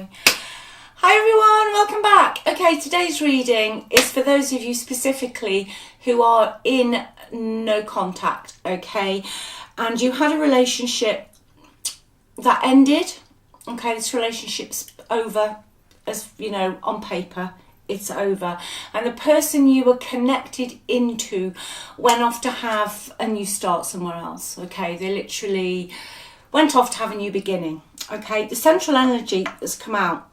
going. Hi everyone, welcome back. Okay, today's reading is for those of you specifically who are in no contact, okay? And you had a relationship that ended, okay? This relationship's over, as you know, on paper, it's over. And the person you were connected into went off to have a new start somewhere else, okay? They literally went off to have a new beginning, okay? The central energy that's come out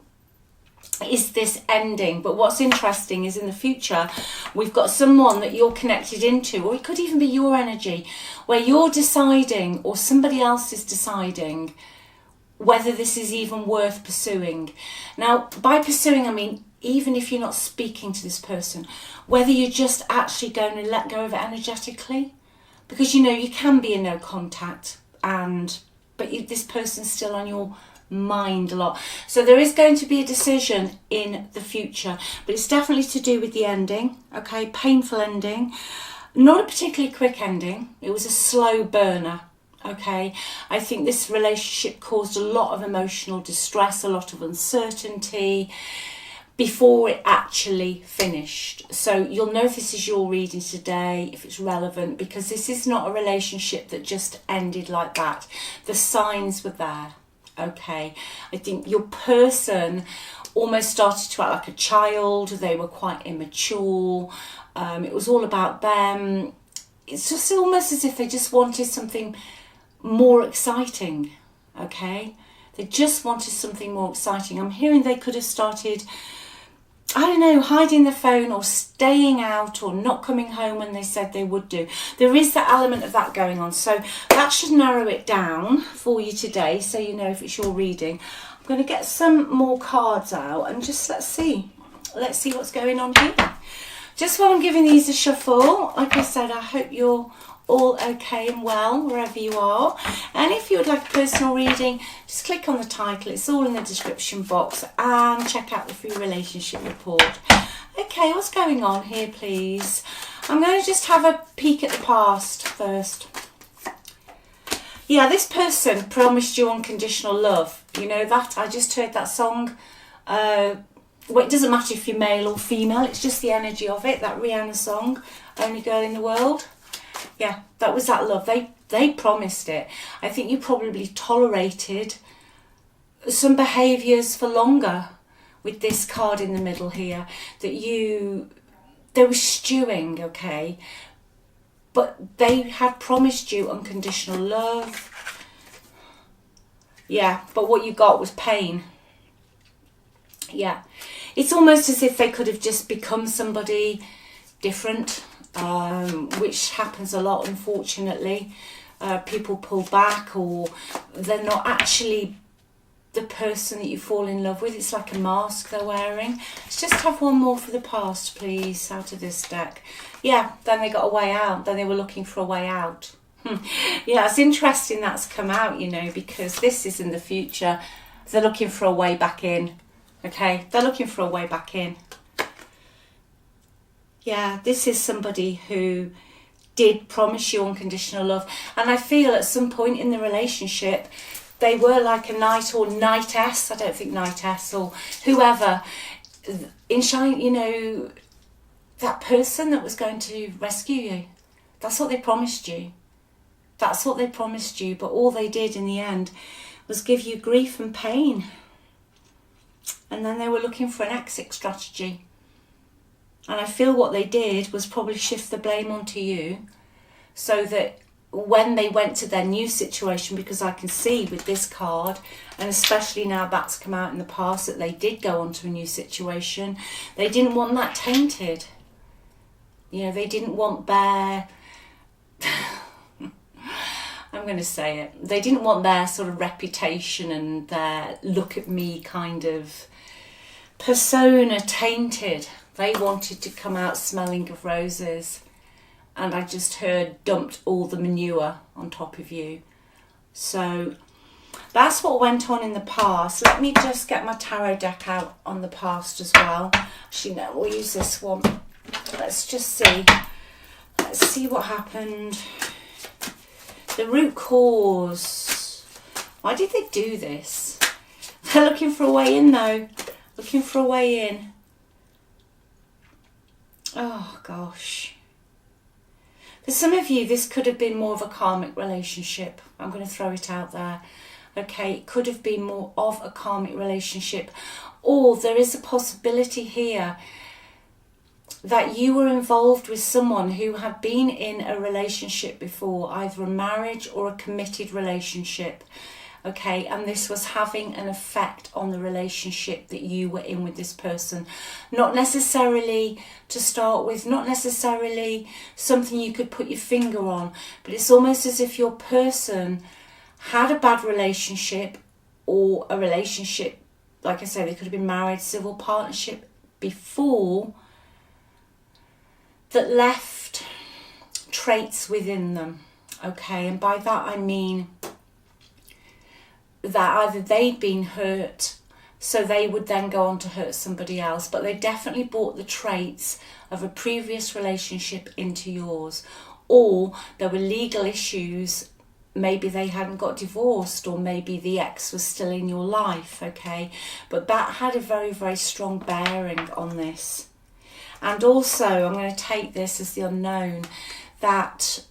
is this ending, but what's interesting is in the future we've got someone that you're connected into, or it could even be your energy, where you're deciding, or somebody else is deciding, whether this is even worth pursuing. Now, by pursuing, I mean even if you're not speaking to this person, whether you're just actually going to let go of it energetically, because you know you can be in no contact, but this person's still on your mind a lot. So there is going to be a decision in the future, but it's definitely to do with the ending, okay? Painful ending, not a particularly quick ending. It was a slow burner, okay? I think this relationship caused a lot of emotional distress, a lot of uncertainty before it actually finished. So you'll know if this is your reading today, if it's relevant, because this is not a relationship that just ended like that. The signs were there. Okay, I think your person almost started to act like a child. They were quite immature. It was all about them. It's just almost as if they just wanted something more exciting. Okay, they just wanted something more exciting. I'm hearing they could have started, I don't know, hiding the phone or staying out or not coming home when they said they would do. There is that element of that going on. So that should narrow it down for you today, so you know if it's your reading. I'm going to get some more cards out and just let's see what's going on here. Just while I'm giving these a shuffle, like I said, I hope you're all okay and well wherever you are. And if you would like a personal reading, just click on the title, it's all in the description box, and check out the free relationship report. Okay, what's going on here, please? I'm going to just have a peek at the past first. Yeah, this person promised you unconditional love. You know that? I just heard that song. Well, it doesn't matter if you're male or female, it's just the energy of it, that Rihanna song, Only Girl in the World. Yeah, that was that love. They promised it. I think you probably tolerated some behaviours for longer with this card in the middle here. They were stewing, okay? But they had promised you unconditional love. Yeah, but what you got was pain. Yeah, it's almost as if they could have just become somebody different. Which happens a lot, unfortunately. People pull back, or they're not actually the person that you fall in love with. It's like a mask they're wearing. Let's just have one more for the past, please, out of this deck. Yeah, then they got a way out. Then they were looking for a way out. Yeah, it's interesting that's come out, you know, because this is in the future. They're looking for a way back in. Okay, they're looking for a way back in. Yeah, this is somebody who did promise you unconditional love. And I feel at some point in the relationship, they were like a knight or knightess. I don't think knightess or whoever. You know, that person that was going to rescue you. That's what they promised you. That's what they promised you. But all they did in the end was give you grief and pain. And then they were looking for an exit strategy. And I feel what they did was probably shift the blame onto you, so that when they went to their new situation, because I can see with this card, and especially now that's come out in the past, that they did go on to a new situation, they didn't want that tainted. You know, they didn't want their... I'm going to say it. They didn't want their sort of reputation and their look at me kind of persona tainted. They wanted to come out smelling of roses, and I just heard dumped all the manure on top of you. So that's what went on in the past. Let me just get my tarot deck out on the past as well. Actually, no, we'll use this one. Let's just see. Let's see what happened. The root cause. Why did they do this? They're looking for a way in though. Looking for a way in. Oh gosh. For some of you, this could have been more of a karmic relationship. I'm going to throw it out there. Okay, it could have been more of a karmic relationship. Or there is a possibility here that you were involved with someone who had been in a relationship before, either a marriage or a committed relationship. Okay, and this was having an effect on the relationship that you were in with this person. Not necessarily to start with, not necessarily something you could put your finger on, but it's almost as if your person had a bad relationship, or a relationship, like I say, they could have been married, civil partnership before, that left traits within them. Okay, and by that I mean that either they'd been hurt, so they would then go on to hurt somebody else, but they definitely brought the traits of a previous relationship into yours, or there were legal issues. Maybe they hadn't got divorced, or maybe the ex was still in your life, okay? But that had a very, very strong bearing on this. And also, I'm going to take this as the unknown, that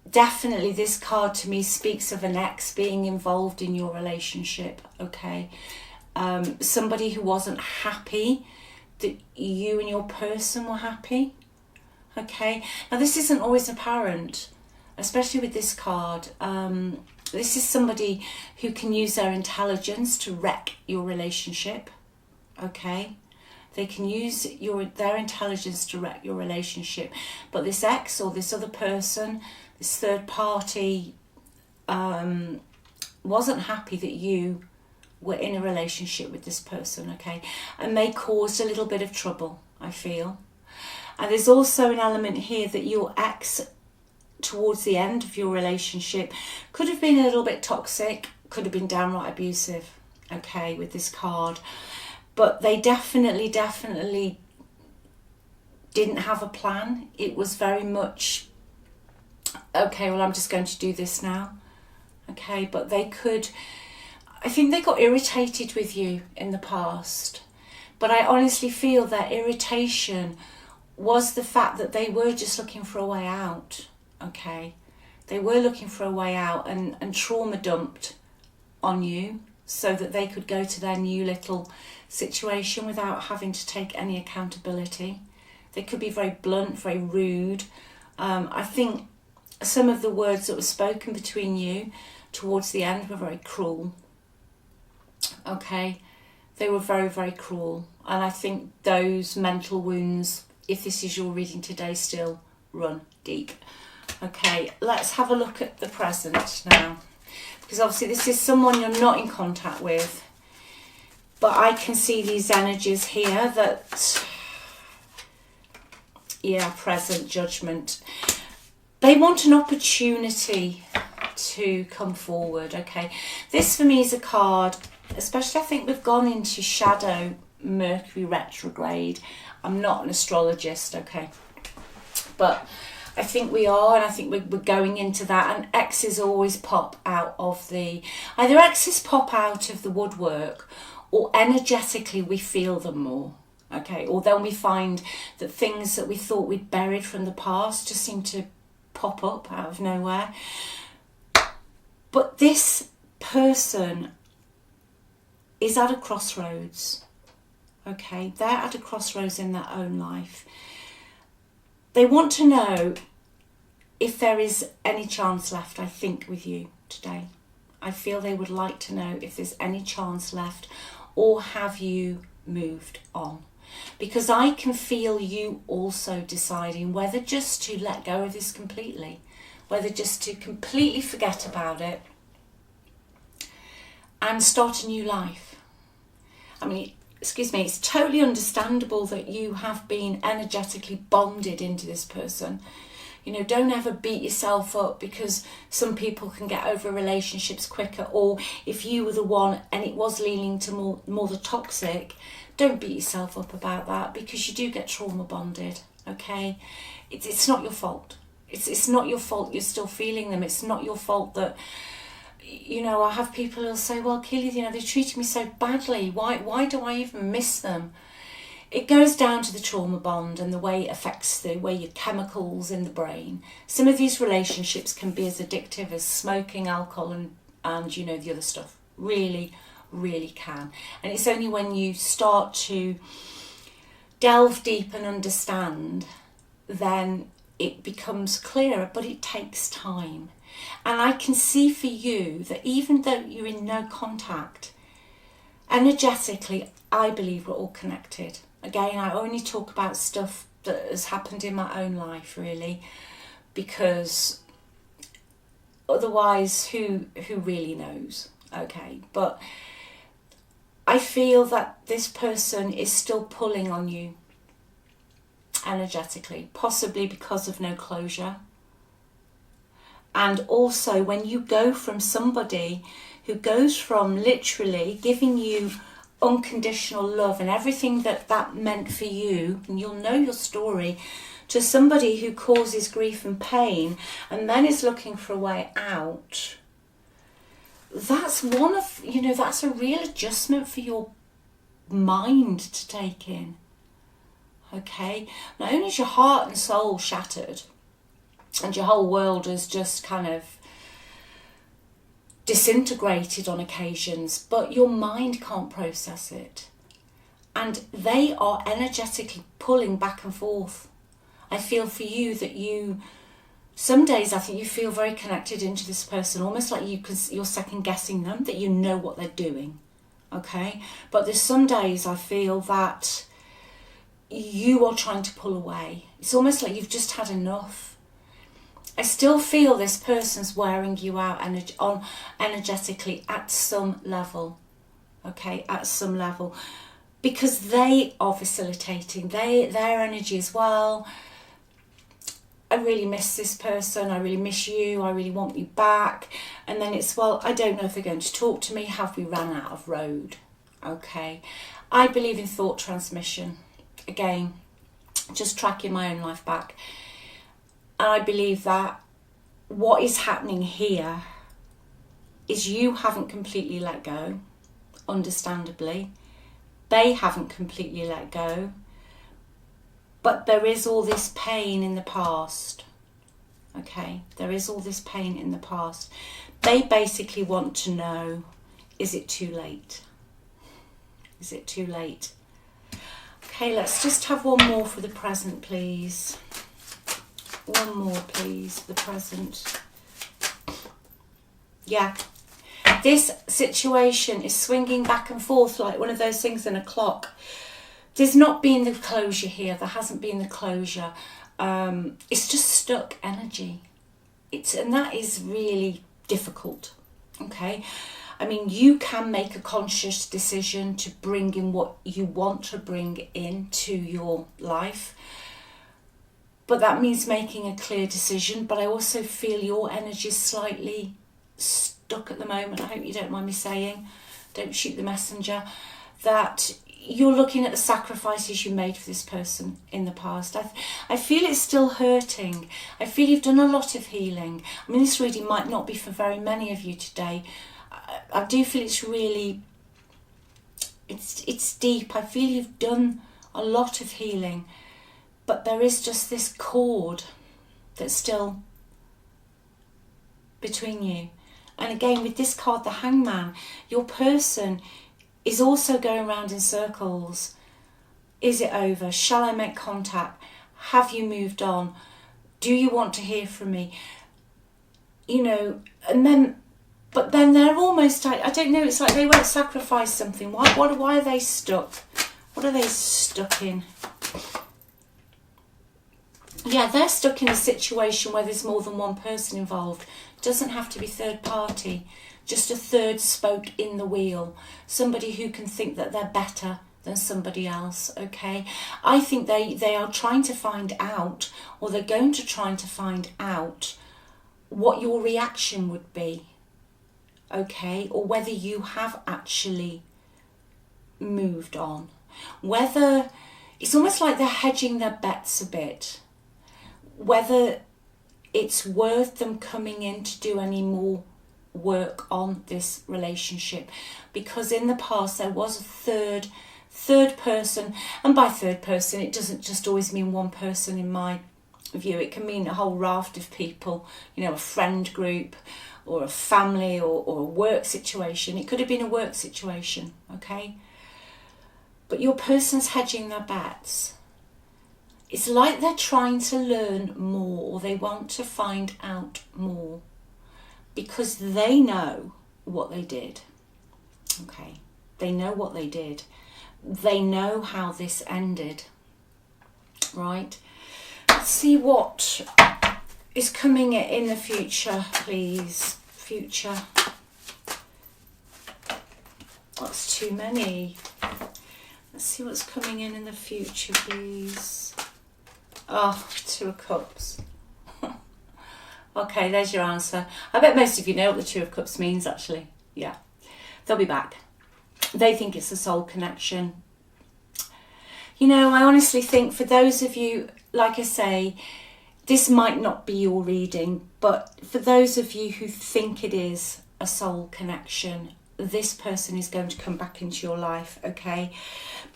definitely this card to me speaks of an ex being involved in your relationship, okay? Somebody who wasn't happy that you and your person were happy, okay? Now, this isn't always apparent, especially with this card. This is somebody who can use their intelligence to wreck your relationship, okay? They can use their intelligence to wreck your relationship. But this ex or this other person, this third party, wasn't happy that you were in a relationship with this person, okay? And they caused a little bit of trouble, I feel. And there's also an element here that your ex, towards the end of your relationship, could have been a little bit toxic, could have been downright abusive, okay, with this card. But they definitely didn't have a plan. It was very much, okay, well, I'm just going to do this now. Okay, but I think they got irritated with you in the past. But I honestly feel that irritation was the fact that they were just looking for a way out. Okay, they were looking for a way out and trauma dumped on you so that they could go to their new little situation without having to take any accountability. They could be very blunt, very rude. I think some of the words that were spoken between you towards the end were very cruel. Okay, they were very, very cruel. And I think those mental wounds, if this is your reading today, still run deep. Okay, let's have a look at the present now. Because obviously this is someone you're not in contact with. But I can see these energies here that, yeah, present, judgment. They want an opportunity to come forward, okay? This for me is a card, especially I think we've gone into shadow Mercury retrograde. I'm not an astrologist, okay? But I think we are, and I think we're going into that, and exes always pop out of either exes pop out of the woodwork, or energetically we feel them more, okay? Or then we find that things that we thought we'd buried from the past just seem to pop up out of nowhere. But this person is at a crossroads, okay? They're at a crossroads in their own life. They want to know if there is any chance left, I think, with you today. I feel they would like to know if there's any chance left, or have you moved on? Because I can feel you also deciding whether just to let go of this completely, whether just to completely forget about it and start a new life. I mean, excuse me, it's totally understandable that you have been energetically bonded into this person. You know, don't ever beat yourself up because some people can get over relationships quicker, or if you were the one and it was leaning to more the toxic, don't beat yourself up about that, because you do get trauma bonded, okay? It's not your fault. It's not your fault you're still feeling them. It's not your fault that you know, I have people who'll say, well, Keeley, you know, they treated me so badly. Why do I even miss them? It goes down to the trauma bond and the way it affects the way your chemicals in the brain. Some of these relationships can be as addictive as smoking, alcohol, and you know, the other stuff. Really, really can. And it's only when you start to delve deep and understand, then it becomes clearer, but it takes time. And I can see for you that even though you're in no contact, energetically, I believe we're all connected. Again, I only talk about stuff that has happened in my own life, really, because otherwise, who really knows? Okay, but I feel that this person is still pulling on you energetically, possibly because of no closure. And also, when you go from somebody who goes from literally giving you unconditional love and everything that meant for you, and you'll know your story, to somebody who causes grief and pain and then is looking for a way out, that's one of, you know, that's a real adjustment for your mind to take in. Okay, not only is your heart and soul shattered and your whole world is just kind of disintegrated on occasions, but your mind can't process it. And they are energetically pulling back and forth. I feel for you that you, some days I think you feel very connected into this person, almost like you're second guessing them, that you know what they're doing. Okay, but there's some days I feel that you are trying to pull away. It's almost like you've just had enough. I still feel this person's wearing you out energetically at some level. Okay, at some level. Because they are facilitating their energy as well. I really miss this person. I really miss you. I really want you back. And then it's, well, I don't know if they're going to talk to me. Have we run out of road? Okay. I believe in thought transmission. Again, just tracking my own life back. And I believe that what is happening here is you haven't completely let go, understandably. They haven't completely let go. But there is all this pain in the past. Okay, there is all this pain in the past. They basically want to know, is it too late? Is it too late? Okay, let's just have one more for the present, please. One more, please, for the present. Yeah. This situation is swinging back and forth like one of those things in a clock. There's not been the closure here. There hasn't been the closure. It's just stuck energy. And that is really difficult. Okay. I mean, you can make a conscious decision to bring in what you want to bring into your life. But that means making a clear decision. But I also feel your energy is slightly stuck at the moment. I hope you don't mind me saying, don't shoot the messenger, that you're looking at the sacrifices you made for this person in the past. I feel it's still hurting. I feel you've done a lot of healing. I mean, this reading might not be for very many of you today. I do feel it's really, it's deep. I feel you've done a lot of healing. But there is just this cord that's still between you. And again, with this card, the Hangman, your person is also going around in circles. Is it over? Shall I make contact? Have you moved on? Do you want to hear from me? You know, and then, but then they're almost, I don't know, it's like they won't sacrifice something. Why are they stuck? What are they stuck in? Yeah, they're stuck in a situation where there's more than one person involved. It doesn't have to be third party, just a third spoke in the wheel. Somebody who can think that they're better than somebody else, okay? I think they are trying to find out, or they're going to try to find out what your reaction would be, okay? Or whether you have actually moved on. Whether, it's almost like they're hedging their bets a bit. Whether it's worth them coming in to do any more work on this relationship, because in the past there was a third person, and by third person it doesn't just always mean one person in my view. It can mean a whole raft of people, you know, a friend group or a family or a work situation. It could have been a work situation, okay? But your person's hedging their bets. It's like they're trying to learn more, or they want to find out more, because they know what they did, okay? They know what they did. They know how this ended, right? Let's see what is coming in the future, please. Future. That's too many. Let's see what's coming in the future, please. Oh, 2 of Cups. Okay, there's your answer. I bet most of you know what the 2 of Cups means, actually. Yeah, they'll be back. They think it's a soul connection. You know, I honestly think for those of you, like I say, this might not be your reading, but for those of you who think it is a soul connection, this person is going to come back into your life, okay?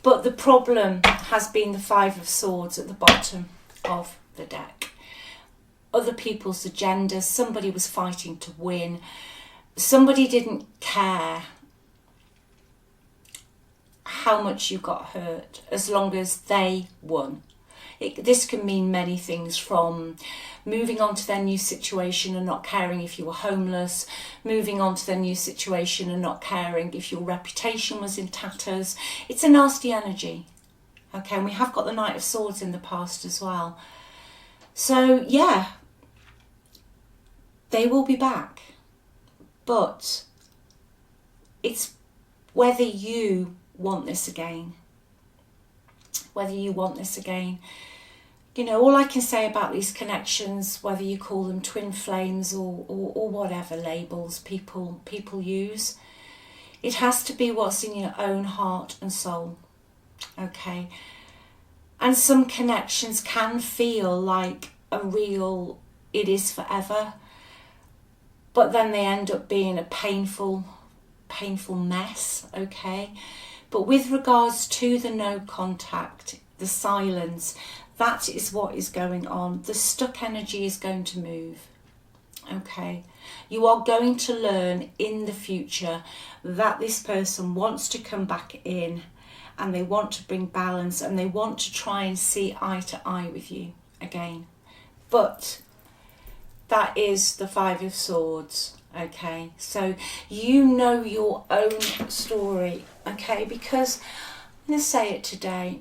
But the problem has been the 5 of Swords at the bottom of the deck. Other people's agendas, somebody was fighting to win, somebody didn't care how much you got hurt as long as they won. This can mean many things, from moving on to their new situation and not caring if you were homeless, moving on to their new situation and not caring if your reputation was in tatters. It's a nasty energy, okay? And we have got the Knight of Swords in the past as well. So yeah, they will be back, but it's whether you want this again. Whether you want this again. You know, all I can say about these connections, whether you call them twin flames or whatever labels people use, it has to be what's in your own heart and soul, okay? And some connections can feel like it is forever, but then they end up being a painful mess, okay? But with regards to the no contact, the silence, that is what is going on. The stuck energy is going to move, okay? You are going to learn in the future that this person wants to come back in, and they want to bring balance, and they want to try and see eye to eye with you again. But that is the 5 of Swords. Okay, so you know your own story, okay? Because I'm going to say it today.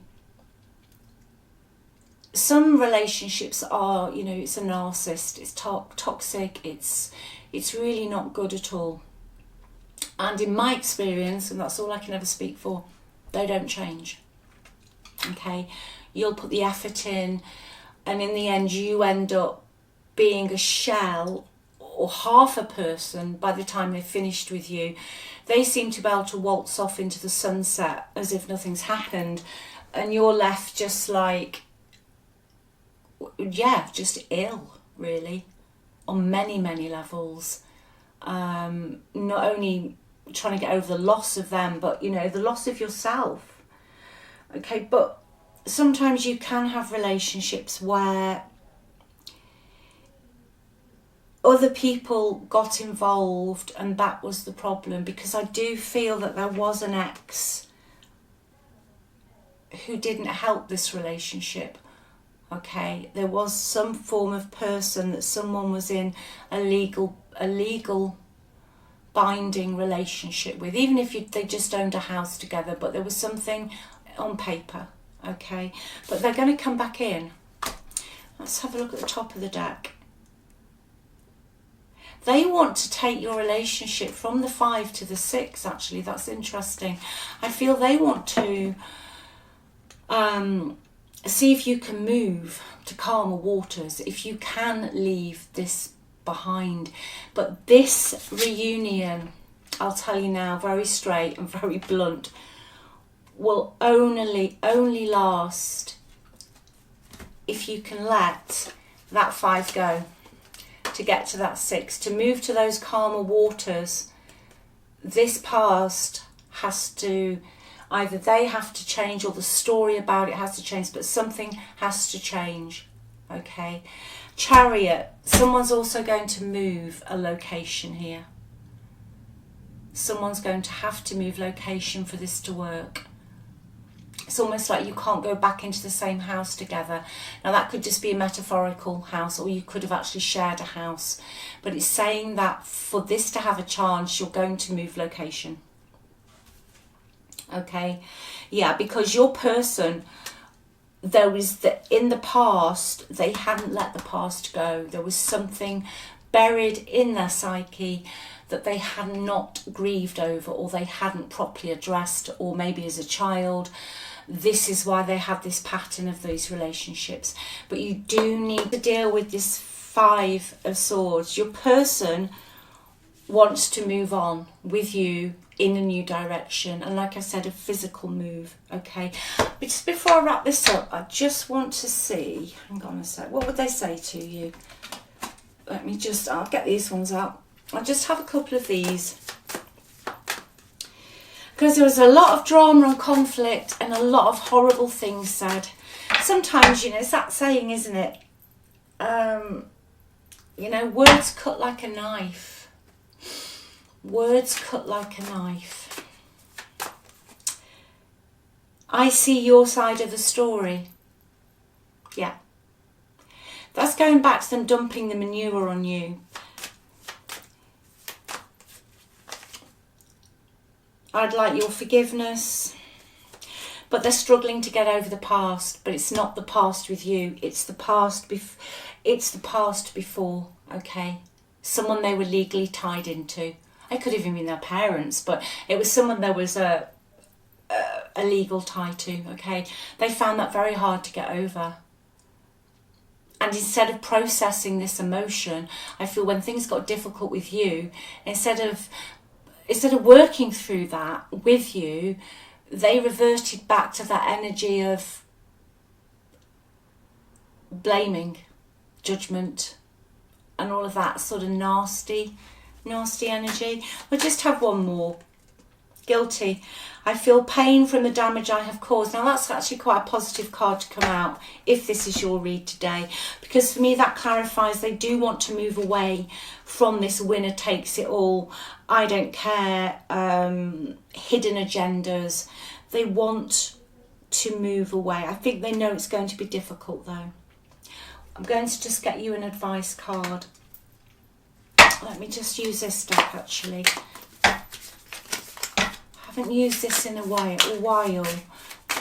Some relationships are, you know, it's a narcissist, it's toxic, it's really not good at all. And in my experience, and that's all I can ever speak for, they don't change, okay? You'll put the effort in, and in the end you end up being a shell or half a person by the time they've finished with you. They seem to be able to waltz off into the sunset as if nothing's happened, and you're left just like, yeah, just ill, really, on many levels. Not only trying to get over the loss of them, but, you know, the loss of yourself. Okay, but sometimes you can have relationships where other people got involved, and that was the problem, because I do feel that there was an ex who didn't help this relationship, okay? There was some form of person that someone was in a legal binding relationship with, even if they just owned a house together, but there was something on paper, okay? But they're going to come back in. Let's have a look at the top of the deck. They want to take your relationship from the 5 to the 6, actually. That's interesting. I feel they want to see if you can move to calmer waters, if you can leave this behind. But this reunion, I'll tell you now, very straight and very blunt, will only if you can let that 5 go. to get to that 6, to move to those calmer waters, this past has to, either they have to change or the story about it has to change, but something has to change, okay? Chariot, someone's also going to move a location here. Someone's going to have to move location for this to work. It's almost like you can't go back into the same house together. Now that could just be a metaphorical house, or you could have actually shared a house. But it's saying that for this to have a chance, you're going to move location. Okay? Yeah, because your person, there was in the past, they hadn't let the past go. There was something buried in their psyche that they had not grieved over, or they hadn't properly addressed, or maybe as a child. This is why they have this pattern of those relationships. But you do need to deal with this 5 of Swords. Your person wants to move on with you in a new direction. And like I said, a physical move, okay? But just before I wrap this up, I just want to see, hang on a sec, what would they say to you? Let me just, I'll get these ones out. I'll just have a couple of these. Because there was a lot of drama and conflict and a lot of horrible things said. Sometimes, you know, it's that saying, isn't it? You know, words cut like a knife. Words cut like a knife. I see your side of the story. Yeah. That's going back to them dumping the manure on you. I'd like your forgiveness, but they're struggling to get over the past. But it's not the past with you. It's the past. It's the past before. Okay, someone they were legally tied into. It could have even been their parents, but it was someone there was a legal tie to. Okay, they found that very hard to get over. And instead of processing this emotion, I feel when things got difficult with you, instead of working through that with you, they reverted back to that energy of blaming, judgment, and all of that sort of nasty energy. We'll just have one more. Guilty. I feel pain from the damage I have caused. Now that's actually quite a positive card to come out if this is your read today, because for me that clarifies they do want to move away from this winner takes it all, I don't care, hidden agendas. They want to move away. I think they know it's going to be difficult though. I'm going to just get you an advice card. Let me just use this deck actually. I haven't used this in a while.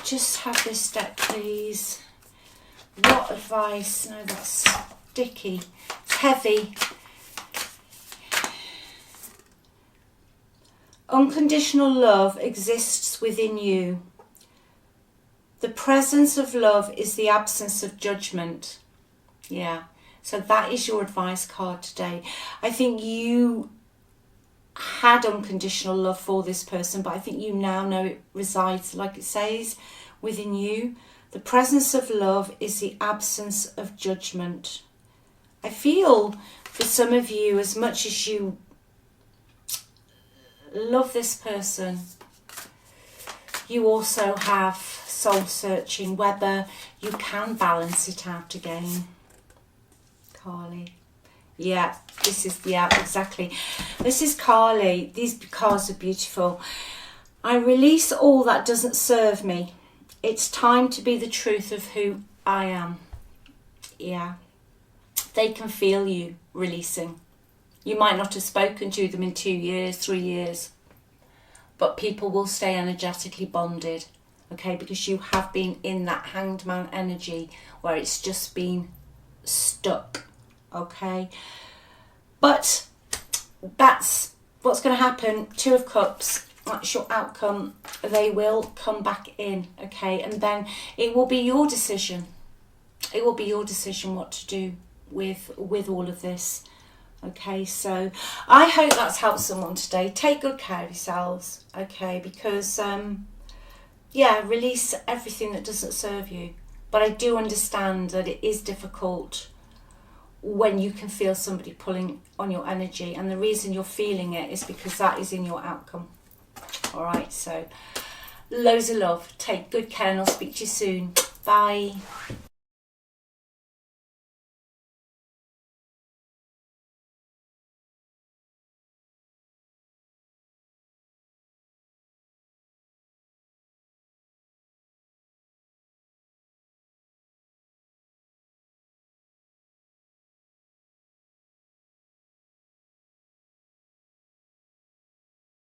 Just have this deck, please. What advice? No, that's sticky. It's heavy. Unconditional love exists within you. The presence of love is the absence of judgment. Yeah. So that is your advice card today. I think you had unconditional love for this person, but I think you now know it resides, like it says, within you. The presence of love is the absence of judgment. I feel for some of you, as much as you love this person, you also have soul searching, whether you can balance it out again. Carly. Yeah, this is, yeah, exactly. This is Carly. These cards are beautiful. I release all that doesn't serve me. It's time to be the truth of who I am. Yeah. They can feel you releasing. You might not have spoken to them in 2 years, 3 years, but people will stay energetically bonded, okay, because you have been in that hanged man energy where it's just been stuck. Okay, but that's what's going to happen. 2 of Cups, that's your outcome. They will come back in, okay, and then it will be your decision. It will be your decision what to do with all of this. Okay, so I hope that's helped someone today. Take good care of yourselves, okay, because yeah, release everything that doesn't serve you. But I do understand that it is difficult when you can feel somebody pulling on your energy, and the reason you're feeling it is because that is in your outcome. All right, so loads of love, take good care, and I'll speak to you soon. Bye.